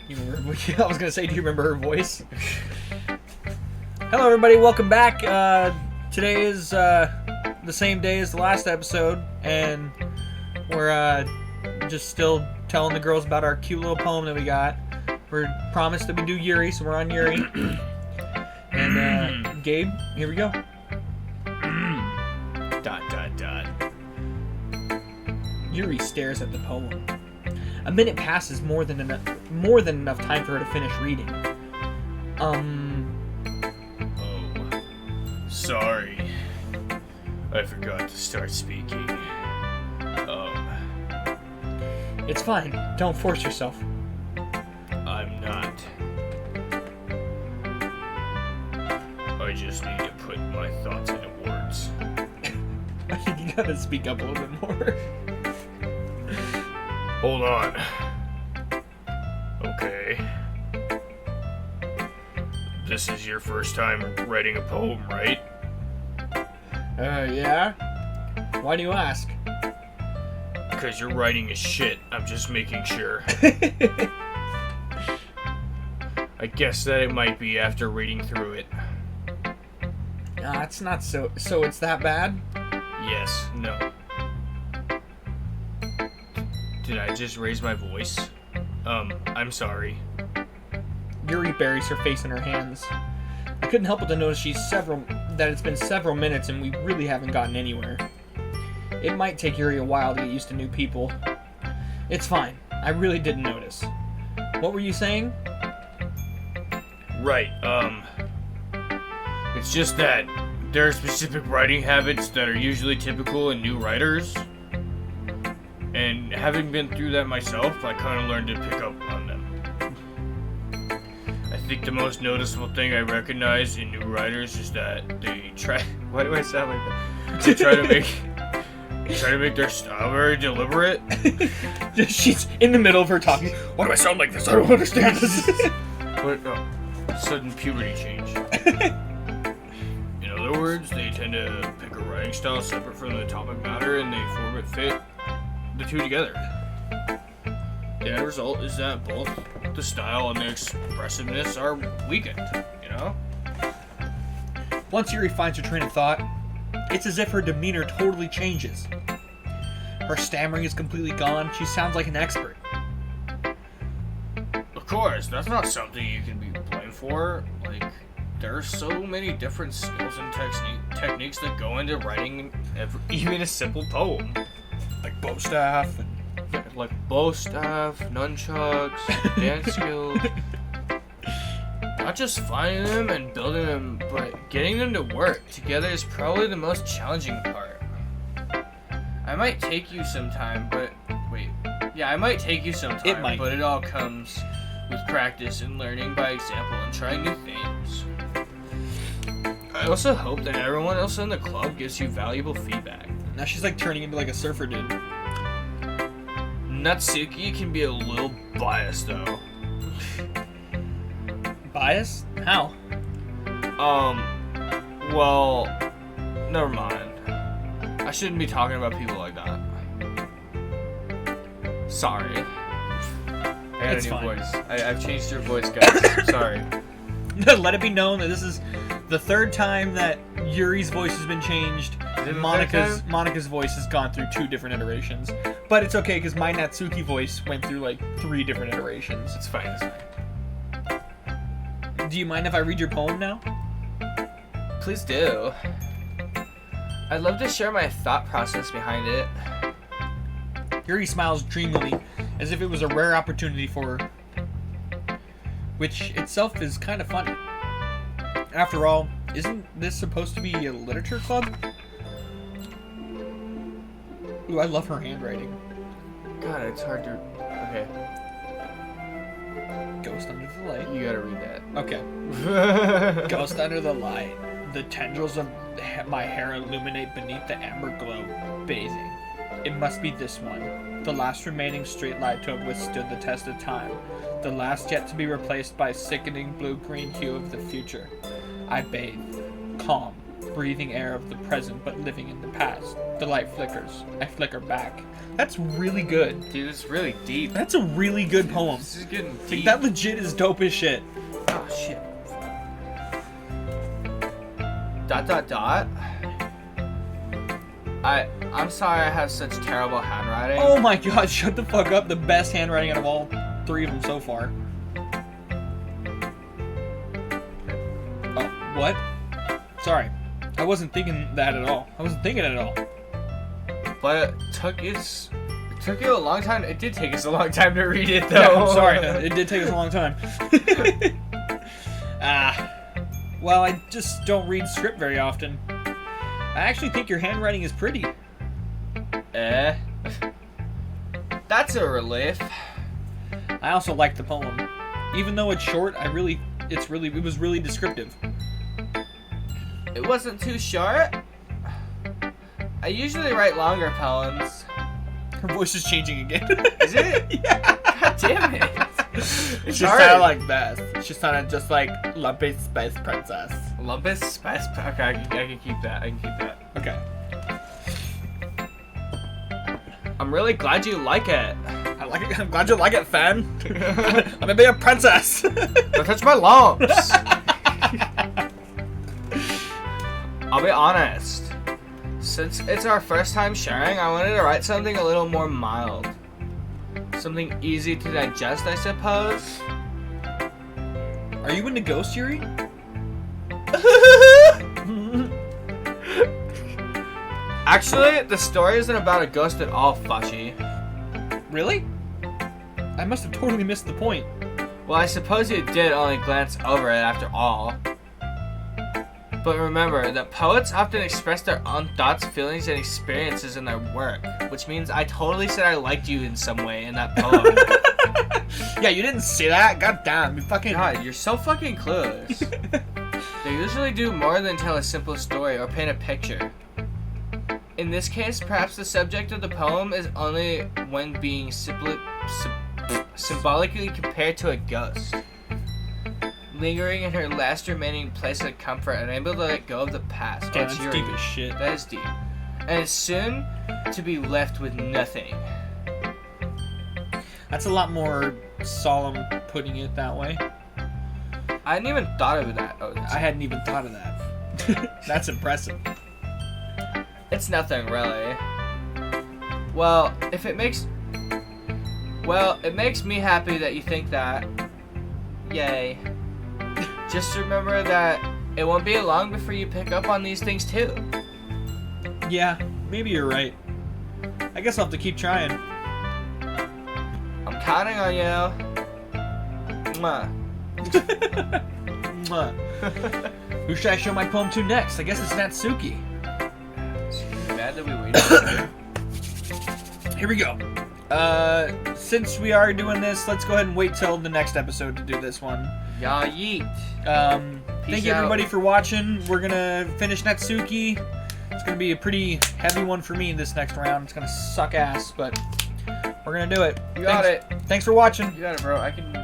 You remember, I was gonna say, do you remember her voice? Hello, everybody. Welcome back. Today is the same day as the last episode, and we're just still telling the girls about our cute little poem that we got. We're promised that we do Yuri, so we're on Yuri. And Gabe, here we go. ... Yuri stares at the poem. A minute passes, more than enough time for her to finish reading. Oh, sorry. I forgot to start speaking. It's fine. Don't force yourself. I'm not. I just need to put my thoughts into words. I think you gotta speak up a little bit more. Hold on. Okay. This is your first time writing a poem, right? Yeah? Why do you ask? Because your writing is shit. I'm just making sure. I guess that it might be after reading through it. It's not so it's that bad? Yes, no. Did I just raise my voice? I'm sorry. Yuri buries her face in her hands. I couldn't help but to notice that it's been several minutes and we really haven't gotten anywhere. It might take Yuri a while to get used to new people. It's fine. I really didn't notice. What were you saying? Right, it's just that there are specific writing habits that are usually typical in new writers. And having been through that myself, I kind of learned to pick up on them. I think the most noticeable thing I recognize in new writers is that they try... Why do I sound like that? They try to make their style very deliberate. She's in the middle of her talking. Why do I sound like this? I don't understand this. But, sudden puberty change. In other words, they tend to pick a writing style separate from the topic matter and they form it fit the two together. The end result is that both the style and the expressiveness are weakened, you know? Once Yuri finds her train of thought, it's as if her demeanor totally changes. Her stammering is completely gone. She sounds like an expert. Of course, that's not something you can be blamed for. Like, there are so many different skills and techniques that go into writing even a simple poem. Like bow staff, nunchucks, dance skills. Not just finding them and building them, but getting them to work together is probably the most challenging part. I might take you some time, but it all comes with practice and learning by example and trying new things. I also hope that everyone else in the club gives you valuable feedback. Now she's like turning into like a surfer dude. Natsuki can be a little biased though. Biased? How? Well, never mind. I shouldn't be talking about people like that. Sorry. I got a new voice. I've changed your voice, guys. Sorry. Let it be known that this is the third time that Yuri's voice has been changed. Monica's voice has gone through 2 different iterations. But it's okay, because my Natsuki voice went through like 3 different iterations. It's fine. Do you mind if I read your poem now? Please do. I'd love to share my thought process behind it. Yuri smiles dreamily, as if it was a rare opportunity for her. Which itself is kind of funny. After all, isn't this supposed to be a literature club? Ooh, I love her handwriting. God, it's hard to... Okay. Ghost under the light. You gotta read that. Okay. Ghost under the light. The tendrils of my hair illuminate beneath the amber glow, bathing. It must be this one. The last remaining straight light to have withstood the test of time. The last yet to be replaced by sickening blue-green hue of the future. I bathe, calm, breathing air of the present but living in the past. The light flickers. I flicker back. That's really good. Dude, it's really deep. That's a really good poem. This is getting Like, deep. that legit is dope as shit. Oh, shit. Dot. I'm sorry I have such terrible handwriting. Oh my god, shut the fuck up. The best handwriting out of all 3 of them so far. Oh, what? Sorry. I wasn't thinking that at all. But it took you a long time. It did take us a long time to read it, though. Yeah, I'm sorry. It did take us a long time. Well, I just don't read script very often. I actually think your handwriting is pretty. That's a relief. I also like the poem. Even though it's short, it was really descriptive. It wasn't too short. I usually write longer poems. Her voice is changing again. Is it? Yeah. God damn it. She sounded like this. She sounded just like Lumpy Space Princess. Lumpus Spice. Okay, I can keep that. Okay. I'm really glad you like it. I like it. I'm glad you like it, fan. I'm gonna be a princess. Don't touch my lumps. I'll be honest. Since it's our first time sharing, I wanted to write something a little more mild. Something easy to digest, I suppose. Are you into ghosts, Yuri? Actually, the story isn't about a ghost at all, Fushy. Really? I must have totally missed the point. Well, I suppose you did only glance over it after all. But remember that poets often express their own thoughts, feelings, and experiences in their work, which means I totally said I liked you in some way in that poem. Yeah, you didn't say that? God damn, you fucking... God, you're so fucking clueless. They usually do more than tell a simple story or paint a picture. In this case, perhaps the subject of the poem is only when being symbolically compared to a ghost. Lingering in her last remaining place of comfort, unable to let go of the past. Damn, that's deep as shit. That is deep. And is soon to be left with nothing. That's a lot more solemn putting it that way. I hadn't even thought of that. Oh, I hadn't even thought of that. That's impressive. It's nothing, really. Well, it makes me happy that you think that. Yay. Just remember that it won't be long before you pick up on these things too. Yeah, maybe you're right. I guess I'll have to keep trying. I'm counting on you. Mwah. Mwah. Who should I show my poem to next? I guess it's Natsuki. Mad that we waited. Here we go. Since we are doing this, let's go ahead and wait till the next episode to do this one. Ya yeet. Thank you everybody for watching. We're gonna finish Natsuki. It's gonna be a pretty heavy one for me this next round. It's gonna suck ass, but we're gonna do it. You got it. Thanks for watching. You got it, bro. I can